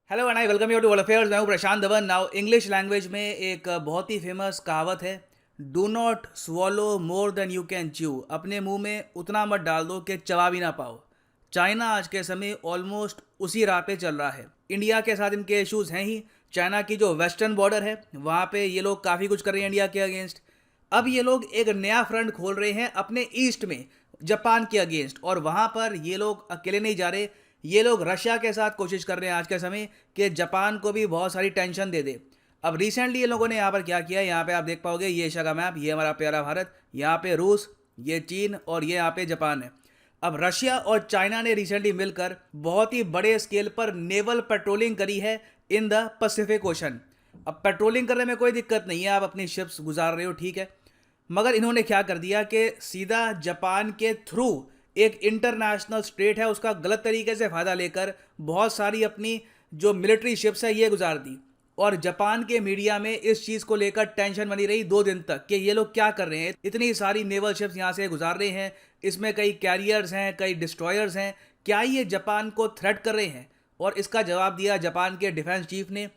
Hello and I welcome you to world affairs. मैं हूं Prashant Dhawan. Now English language में एक बहुत ही फेमस कहावत है, do not swallow more than you can chew. अपने मुंह में उतना मत डाल दो कि चबा भी ना पाओ। चाइना आज के समय ऑलमोस्ट उसी राह पे चल रहा है। इंडिया के साथ इनके इश्यूज हैं ही। चाइना की जो वेस्टर्न बॉर्डर है वहाँ पे ये लोग काफ़ी कुछ कर रहे हैं इंडिया के अगेंस्ट। अब ये लोग एक नया फ्रंट खोल रहे हैं अपने ईस्ट में, जापान के अगेंस्ट। और वहाँ पर ये लोग अकेले नहीं जा रहे, ये लोग रशिया के साथ कोशिश कर रहे हैं आज के समय कि जापान को भी बहुत सारी टेंशन दे दे। अब रिसेंटली ये लोगों ने यहाँ पर क्या किया, यहाँ पे आप देख पाओगे, ये एशिया का मैप, ये हमारा प्यारा भारत, यहाँ पे रूस, ये चीन और ये यहाँ पे जापान है। अब रशिया और चाइना ने रिसेंटली मिलकर बहुत ही बड़े स्केल पर नेवल पेट्रोलिंग करी है इन द पैसिफिक ओशन। अब पेट्रोलिंग करने में कोई दिक्कत नहीं है, आप अपनी शिप्स गुजार रहे हो, ठीक है। मगर इन्होंने क्या कर दिया कि सीधा जापान के थ्रू एक इंटरनेशनल स्टेट है उसका गलत तरीके से फ़ायदा लेकर बहुत सारी अपनी जो मिलिट्री शिप्स है ये गुजार दी। और जापान के मीडिया में इस चीज़ को लेकर टेंशन बनी रही 2 दिन तक कि ये लोग क्या कर रहे हैं, इतनी सारी नेवल शिप्स यहाँ से गुजार रहे हैं, इसमें कई कैरियर्स हैं, कई डिस्ट्रॉयर्स हैं, क्या ये जापान को थ्रेट कर रहे हैं। और इसका जवाब दिया जापान के डिफेंस चीफ ने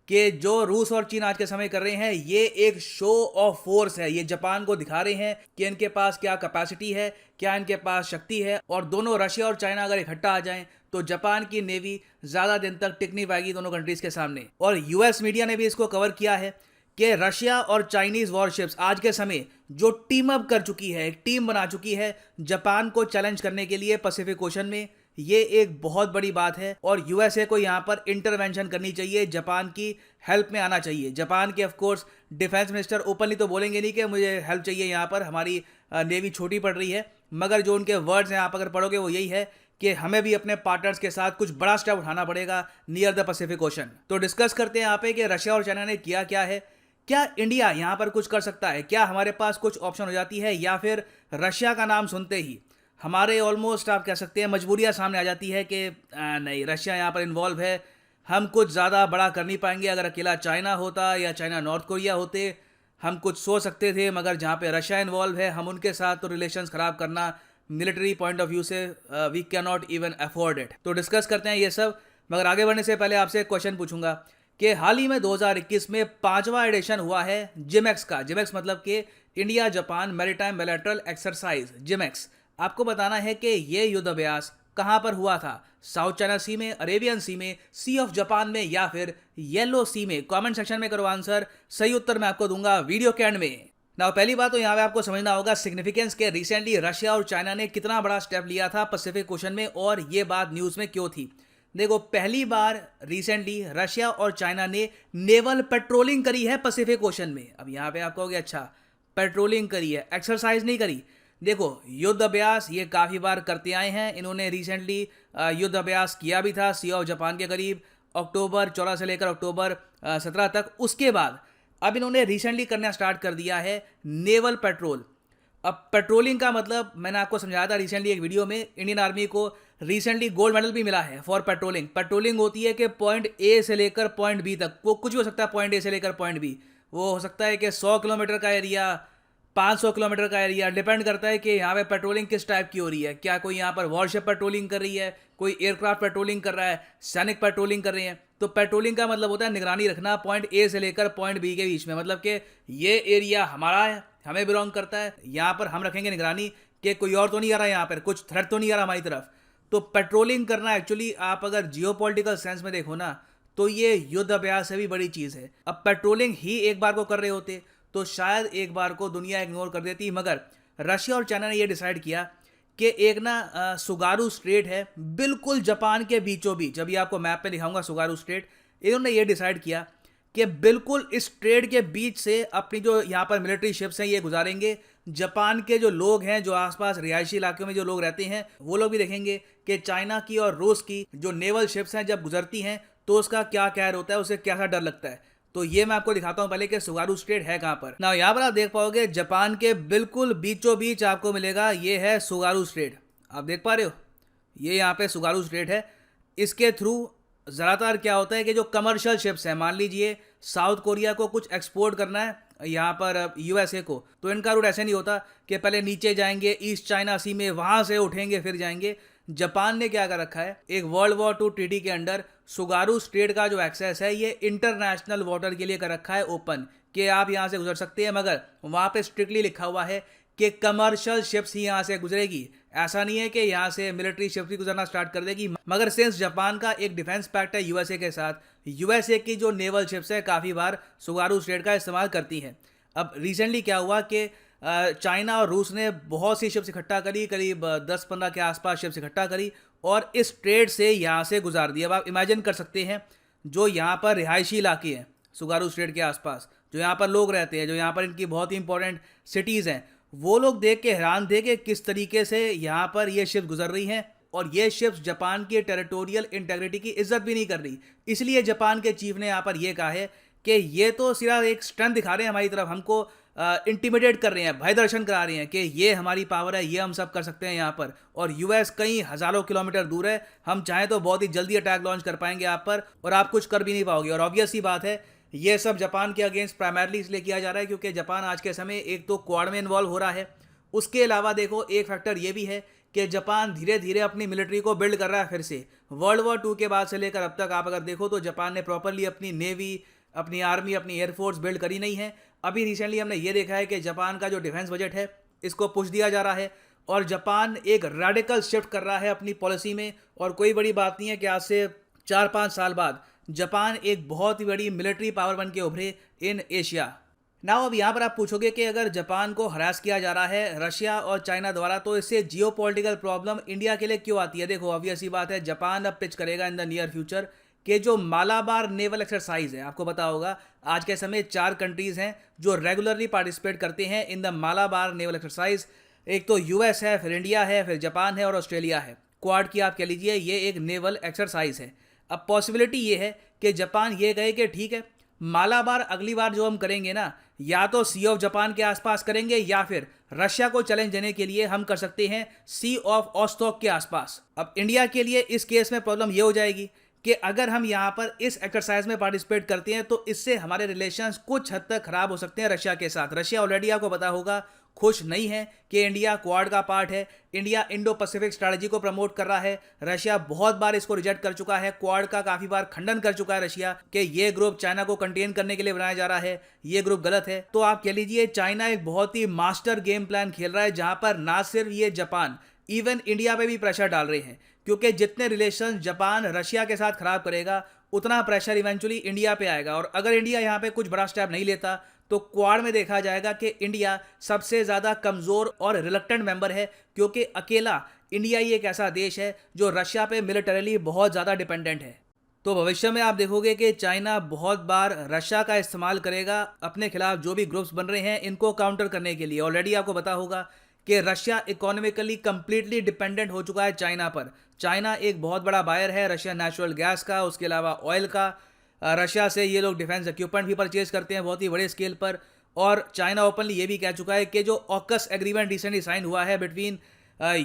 कि जो रूस और चीन आज के समय कर रहे हैं ये एक शो ऑफ फोर्स है। ये जापान को दिखा रहे हैं कि इनके पास क्या कैपेसिटी है, क्या इनके पास शक्ति है। और दोनों रशिया और चाइना अगर इकट्ठा आ जाएं तो जापान की नेवी ज़्यादा दिन तक टिक नहीं पाएगी दोनों कंट्रीज़ के सामने। और यूएस मीडिया ने भी इसको कवर किया है कि रशिया और चाइनीज़ वॉरशिप्स आज के समय जो टीम अप कर चुकी है, एक टीम बना चुकी है जापान को चैलेंज करने के लिए पैसिफिक ओशन में। ये एक बहुत बड़ी बात है और यूएसए को यहाँ पर इंटरवेंशन करनी चाहिए, जापान की हेल्प में आना चाहिए। जापान के of course defence minister openly तो बोलेंगे नहीं कि मुझे हेल्प चाहिए, यहाँ पर हमारी नेवी छोटी पड़ रही है। मगर जो उनके वर्ड्स हैं आप अगर पढ़ोगे वो यही है कि हमें भी अपने पार्टनर्स के साथ कुछ बड़ा स्टेप उठाना पड़ेगा नियर द पैसिफिक ओशन। तो डिस्कस करते हैं यहाँ पे कि रशिया और चाइना ने किया क्या है, क्या इंडिया यहाँ पर कुछ कर सकता है, क्या हमारे पास कुछ ऑप्शन हो जाती है, या फिर रशिया का नाम सुनते ही हमारे ऑलमोस्ट आप कह सकते हैं मजबूरियां सामने आ जाती है कि नहीं, रशिया यहाँ पर इन्वॉल्व है, हम कुछ ज़्यादा बड़ा कर नहीं पाएंगे। अगर अकेला चाइना होता या चाइना नॉर्थ कोरिया होते हम कुछ सोच सकते थे, मगर जहाँ पे रशिया इन्वॉल्व है हम उनके साथ तो रिलेशंस ख़राब करना मिलिट्री पॉइंट ऑफ व्यू से we can not even afford it. तो डिस्कस करते हैं ये सब। मगर आगे बढ़ने से पहले आपसे एक क्वेश्चन पूछूंगा कि हाल ही में 2021 में 5वां एडिशन हुआ है जिमेक्स का। जिमेक्स मतलब कि India Japan maritime bilateral exercise, JIMEX. आपको बताना है कि ये युद्ध अभ्यास कहाँ पर हुआ था, साउथ चाइना सी में, अरेबियन सी में, सी ऑफ जापान में, या फिर येलो सी में। कमेंट सेक्शन में करो आंसर, सही उत्तर मैं आपको दूंगा वीडियो के एंड में। ना पहली बात तो यहाँ पे आपको समझना होगा सिग्निफिकेंस के, रिसेंटली रशिया और चाइना ने कितना बड़ा स्टेप लिया था पैसिफिक ओशन में और ये बात न्यूज़ में क्यों थी। देखो, पहली बार रिसेंटली रशिया और चाइना ने नेवल पेट्रोलिंग करी है पैसिफिक ओशन में। अब यहाँ पे आप कहोगे अच्छा पेट्रोलिंग करी है, एक्सरसाइज नहीं करी। देखो, युद्ध अभ्यास ये काफ़ी बार करते आए हैं। इन्होंने रिसेंटली युद्ध अभ्यास किया भी था सी ऑफ जापान के करीब, अक्टूबर 14 से लेकर अक्टूबर 17 तक। उसके बाद अब इन्होंने रिसेंटली करना स्टार्ट कर दिया है नेवल पेट्रोल। अब पेट्रोलिंग का मतलब मैंने आपको समझाया था रिसेंटली एक वीडियो में, इंडियन आर्मी को रिसेंटली गोल्ड मेडल भी मिला है फॉर पेट्रोलिंग। पेट्रोलिंग होती है कि पॉइंट ए से लेकर पॉइंट बी तक, वो कुछ भी हो सकता है, पॉइंट ए से लेकर पॉइंट बी। वो हो सकता है कि 100 किलोमीटर का एरिया, 500 किलोमीटर का एरिया, डिपेंड करता है कि यहाँ पे पेट्रोलिंग किस टाइप की हो रही है। क्या कोई यहाँ पर वॉरशिप पेट्रोलिंग कर रही है, कोई एयरक्राफ्ट पेट्रोलिंग कर रहा है, सैनिक पेट्रोलिंग कर रहे हैं। तो पेट्रोलिंग का मतलब होता है निगरानी रखना पॉइंट ए से लेकर पॉइंट बी के बीच में, मतलब कि ये एरिया हमारा है, हमें बिलोंग करता है, यहाँ पर हम रखेंगे निगरानी कि कोई और तो नहीं आ रहा है, यहाँ पर कुछ थ्रेट तो नहीं आ रहा हमारी तरफ। तो पेट्रोलिंग करना एक्चुअली आप अगर जियोपॉलिटिकल सेंस में देखो ना तो ये युद्ध अभ्यास से भी बड़ी चीज़ है। अब पेट्रोलिंग ही एक बार को कर रहे होते तो शायद एक बार को दुनिया इग्नोर कर देती, मगर रशिया और चाइना ने ये डिसाइड किया कि एक ना सुगारू स्ट्रेट है बिल्कुल जापान के बीचों बीच। अभी आपको मैप पे दिखाऊंगा सुगारू स्ट्रेट। इन्होंने ये डिसाइड किया कि बिल्कुल इस स्ट्रेट के बीच से अपनी जो यहाँ पर मिलिट्री शिप्स हैं ये गुजारेंगे। जापान के जो लोग हैं, जो आसपास रिहायशी इलाकों में जो लोग रहते हैं, वो लोग भी देखेंगे कि चाइना की और रूस की जो नेवल शिप्स हैं जब गुजरती हैं तो उसका क्या कहर होता है, उसे कैसा डर लगता है। तो ये मैं आपको दिखाता हूँ पहले कि सुगारू स्ट्रेट है कहाँ पर ना। यहाँ पर आप देख पाओगे जापान के बिल्कुल बीचों बीच आपको मिलेगा, ये है सुगारू स्ट्रेट। आप देख पा रहे हो, ये यहाँ पे सुगारू स्ट्रेट है। इसके थ्रू ज़्यादातर क्या होता है कि जो कमर्शियल शिप्स हैं, मान लीजिए साउथ कोरिया को कुछ एक्सपोर्ट करना है यहाँ पर यूएसए को, तो इनका रूट ऐसे नहीं होता कि पहले नीचे जाएंगे ईस्ट चाइना सी में, वहाँ से उठेंगे फिर जाएंगे। जापान ने क्या कर रखा है, एक वर्ल्ड वॉर 2 ट्रीटी के अंडर सुगारू स्ट्रेट का जो एक्सेस है ये इंटरनेशनल वाटर के लिए कर रखा है ओपन, कि आप यहाँ से गुजर सकते हैं, मगर वहाँ पे स्ट्रिक्टली लिखा हुआ है कि कमर्शियल शिप्स ही यहाँ से गुजरेगी। ऐसा नहीं है कि यहाँ से मिलिट्री शिप्स भी गुजरना स्टार्ट कर देगी। मगर सिंस जापान का एक डिफेंस पैक्ट है यूएसए के साथ, यूएसए की जो नेवल शिप्स है काफ़ी बार सुगारू स्ट्रेट का इस्तेमाल करती हैं। अब रिसेंटली क्या हुआ कि चाइना और रूस ने बहुत सी शिप्स इकट्ठा करी, करीब 10-15 के आसपास शिप्स इकट्ठा करी और इस ट्रेड से यहाँ से गुजार दिया। अब आप इमेजिन कर सकते हैं जो यहाँ पर रिहायशी इलाके हैं सुगारू स्ट्रेट के आसपास, जो यहाँ पर लोग रहते हैं, जो यहाँ पर इनकी बहुत ही इंपॉर्टेंट सिटीज़ हैं, वो लोग देख के हैरान थे कि किस तरीके से यहाँ पर ये शिप्स गुजर रही हैं और ये शिप्स जापान की टेरिटोरियल इंटेग्रिटी की इज्जत भी नहीं कर रही। इसलिए जापान के चीफ ने यहाँ पर ये कहा है कि ये तो सिर्फ एक स्ट्रेंथ दिखा रहे हैं हमारी तरफ, हमको इंटिमिडेट कर रहे हैं, भय दर्शन करा रहे हैं कि ये हमारी पावर है, ये हम सब कर सकते हैं यहाँ पर, और यूएस कई हज़ारों किलोमीटर दूर है, हम चाहें तो बहुत ही जल्दी अटैक लॉन्च कर पाएंगे आप पर और आप कुछ कर भी नहीं पाओगे। और ऑब्वियस सी बात है ये सब जापान के अगेंस्ट प्राइमरली इसलिए किया जा रहा है क्योंकि जापान आज के समय एक तो क्वाड में इन्वॉल्व हो रहा है, उसके अलावा देखो एक फैक्टर ये भी है कि जापान धीरे धीरे अपनी मिलिट्री को बिल्ड कर रहा है फिर से। वर्ल्ड वॉर 2 के बाद से लेकर अब तक आप अगर देखो तो जापान ने प्रॉपरली अपनी नेवी, अपनी आर्मी, अपनी एयरफोर्स बिल्ड करी नहीं है। अभी रिसेंटली हमने ये देखा है कि जापान का जो डिफेंस बजट है इसको पुश दिया जा रहा है और जापान एक रेडिकल शिफ्ट कर रहा है अपनी पॉलिसी में। और कोई बड़ी बात नहीं है कि आज से 4-5 साल बाद जापान एक बहुत ही बड़ी मिलिट्री पावर बन के उभरे इन एशिया। नाउ अब यहाँ पर आप पूछोगे कि अगर जापान को हरास किया जा रहा है रशिया और चाइना द्वारा तो इससे जियोपॉलिटिकल प्रॉब्लम इंडिया के लिए क्यों आती है। देखो ऑब्वियस ही बात है, जापान अब पिच करेगा इन द नियर फ्यूचर कि जो मालाबार नेवल एक्सरसाइज है, आपको पता होगा आज के समय 4 कंट्रीज़ हैं जो रेगुलरली पार्टिसिपेट करते हैं in the Malabar naval exercise. एक तो यूएस है, फिर इंडिया है, फिर जापान है और ऑस्ट्रेलिया है। क्वाड की आप कह लीजिए ये एक नेवल एक्सरसाइज है। अब पॉसिबिलिटी ये है कि जापान ये कहे कि ठीक है मालाबार अगली बार जो हम करेंगे ना, या तो सी ऑफ जापान के आसपास करेंगे या फिर रशिया को चैलेंज देने के लिए हम कर सकते हैं सी ऑफ ऑस्टॉक के आसपास। अब इंडिया के लिए इस केस में प्रॉब्लम ये हो जाएगी कि अगर हम यहाँ पर इस एक्सरसाइज में पार्टिसिपेट करते हैं तो इससे हमारे रिलेशंस कुछ हद तक खराब हो सकते हैं रशिया के साथ। रशिया ऑलरेडी आपको पता होगा खुश नहीं है कि इंडिया क्वाड का पार्ट है, इंडिया इंडो पैसिफिक स्ट्रैटेजी को प्रमोट कर रहा है। रशिया बहुत बार इसको रिजेक्ट कर चुका है, क्वाड का काफ़ी बार खंडन कर चुका है रशिया कि ये ग्रुप चाइना को कंटेन करने के लिए बनाया जा रहा है, ये ग्रुप गलत है। तो आप कह लीजिए चाइना एक बहुत ही मास्टर गेम प्लान खेल रहा है जहां पर ना सिर्फ ये जापान, इवन इंडिया पे भी प्रेशर डाल रहे हैं, क्योंकि जितने रिलेशन जापान रशिया के साथ खराब करेगा उतना प्रेशर इवेंचुअली इंडिया पे आएगा। और अगर इंडिया यहाँ पे कुछ बड़ा स्टेप नहीं लेता तो क्वाड में देखा जाएगा कि इंडिया सबसे ज़्यादा कमज़ोर और रिलक्टेंट मेंबर है, क्योंकि अकेला इंडिया ही एक ऐसा देश है जो रशिया पे मिलिटरीली बहुत ज़्यादा डिपेंडेंट है। तो भविष्य में आप देखोगे कि चाइना बहुत बार रशिया का इस्तेमाल करेगा अपने खिलाफ जो भी ग्रुप्स बन रहे हैं इनको काउंटर करने के लिए। ऑलरेडी आपको पता होगा कि रशिया इकोनॉमिकली कंप्लीटली डिपेंडेंट हो चुका है चाइना पर। चाइना एक बहुत बड़ा बायर है रशिया नेचुरल गैस का, उसके अलावा ऑयल का। रशिया से ये लोग डिफेंस इक्विपमेंट भी परचेज करते हैं बहुत ही बड़े स्केल पर। और चाइना ओपनली ये भी कह चुका है कि जो ऑकस एग्रीमेंट रिसेंटली साइन हुआ है बिटवीन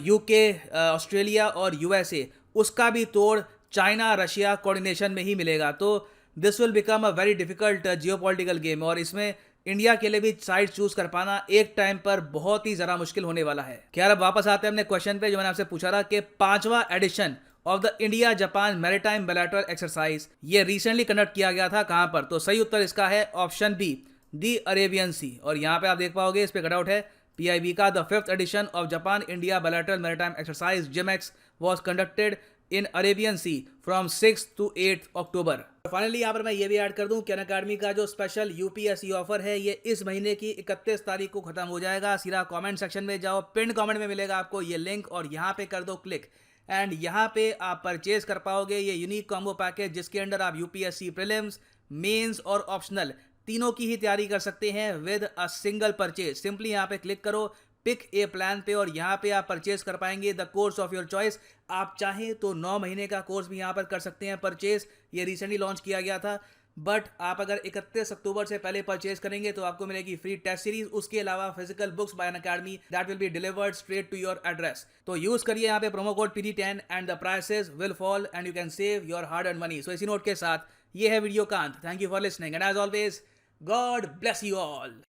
यूके, ऑस्ट्रेलिया और यूएसए, उसका भी तोड़ चाइना रशिया कोऑर्डिनेशन में ही मिलेगा। तो this will become a very difficult geopolitical game और इसमें इंडिया के लिए भी साइड चूज कर पाना एक टाइम पर बहुत ही ज़रा मुश्किल होने वाला है। खैर अब वापस आते हैं अपने क्वेश्चन पे जो मैंने आपसे पूछा था कि 5वां edition of the India Japan maritime bilateral exercise ये रिसेंटली कंडक्ट किया गया था कहां पर। तो सही उत्तर इसका है ऑप्शन बी, दी अरेबियन सी। और यहाँ पे आप देख पाओगे इस पे कटआउट है PIB का। The 5th edition of Japan India bilateral maritime exercise JMEX was conducted in Arabian sea from 6 to 8 October. Finally यहाँ पर मैं ये भी ऐड कर दूं कि अनअकैडमी का जो स्पेशल UPSC ऑफर है ये इस महीने की 31 तारीख को खत्म हो जाएगा। सीधा कमेंट सेक्शन में जाओ, पिन कमेंट में मिलेगा आपको ये लिंक और यहाँ पे कर दो क्लिक एंड यहाँ पे आप परचेज कर पाओगे ये यूनिक कॉम्बो पैकेज जिसके अंदर आप UPSC प्रीलिम्स, मेंस और ऑप्शनल तीनों की ही तैयारी कर सकते हैं with a single purchase. Simply यहाँ पे क्लिक करो पिक ए प्लान पे और यहाँ पे आप परचेज कर पाएंगे the course of your choice. आप चाहें तो 9 महीने का कोर्स भी यहाँ पर कर सकते हैं परचेज। ये रिसेंटली लॉन्च किया गया था, बट आप अगर 31 अक्टूबर से पहले परचेज करेंगे तो आपको मिलेगी फ्री टेस्ट सीरीज, उसके अलावा physical books by Unacademy that will be delivered straight to your address. तो यूज करिए यहाँ पे promo code PD10 and the prices will fall and you can save your hard earned money. So इसी note के साथ ये है video का अंत। Thank you for listening and as always God bless you all.